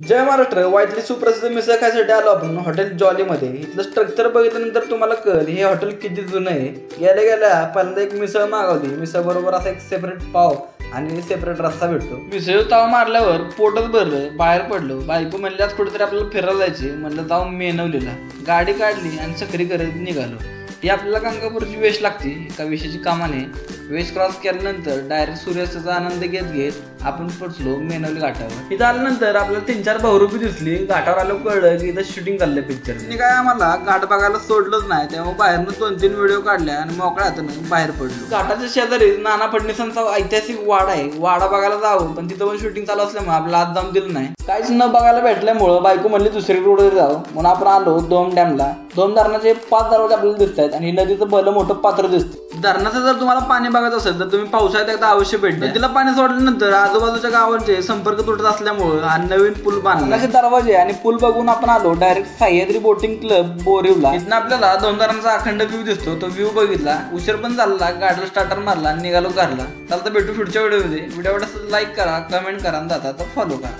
जय महाराष्ट्र. वाईतली सुप्रसिद्ध मिसळ खायसाठी आलो आपण हॉटेल जॉलीमध्ये. इथलं स्ट्रक्चर बघितल्यानंतर तुम्हाला कळेल हे हॉटेल किती जुनं आहे. गेल्या गेल्या पहिल्यांदा एक मिसळ मागवली. मिसळ बरोबर असा एक सेपरेट पाव आणि सेपरेट रस्सा भेटतो. मिसळ ताव मारल्यावर पोटच भरलं, बाहेर पडलो. बायको म्हणली आज कुठेतरी आपल्याला फिरायला जायचे. म्हणलं जाऊन मेनवलेला गाडी काढली आणि सक्री करत निघालो. ही आपल्याला गंगापूरची वेश लागते. एका वेशेची कामाने वेश क्रॉस केल्यानंतर डायरेक्ट सूर्यास्ताचा आनंद घेत घेत आपण पोचलो मेनवली घाटावर. इथं आल्यानंतर आपल्याला 3-4 बहुरूपी दिसली. घाटावर आलो कळलं की इथं शूटिंग चाललंय पिक्चर. काय आम्हाला घाट बघायला सोडलंच नाही. तेव्हा बाहेरनं 2-3 व्हिडिओ काढल्या आणि मोकळ्या हातानं बाहेर पडलो. घाटाच्या शेजारी नाना फडणवीसांचा ऐतिहासिक वाडा आहे. वाडा बघायला जावं पण तिथं पण शूटिंग चालू असल्यामुळे आपल्याला आज जाऊन दिलं नाही. काहीच न बघायला भेटल्यामुळं बायको म्हणली दुसरी रोडवर जावं म्हणून आपण आलो धोम डॅमला. धोम धरणाचे 5 दरवाजे आपल्याला दिसत आहेत आणि नदीचं भलं मोठं पात्र दिसतं. धरणाचं जर तुम्हाला पाणी बघायचं असेल तर तुम्ही पावसाळ्यात एकदा अवश्य भेट द्या. नदीला पाणी सोडल्यानंतर आजूबाजूच्या गावांचे संपर्क तुटत असल्यामुळे हा नवीन पूल बांधला. असे दरवाजे आणि पूल बघून आपण आलो डायरेक्ट सह्याद्री बोटिंग क्लब बोरिवला. इथनं आपल्याला धोमधरणाचा अखंड व्ह्यू दिसतो. तो व्ह्यू बघितला. उशीर पण झाला. गाडीला स्टार्टर मारला आणि निघालो घरला. चालतं भेटू पुढच्या व्हिडिओमध्ये. व्हिडिओ आवडला लाईक करा, कमेंट करा आणि जाता तर फॉलो करा.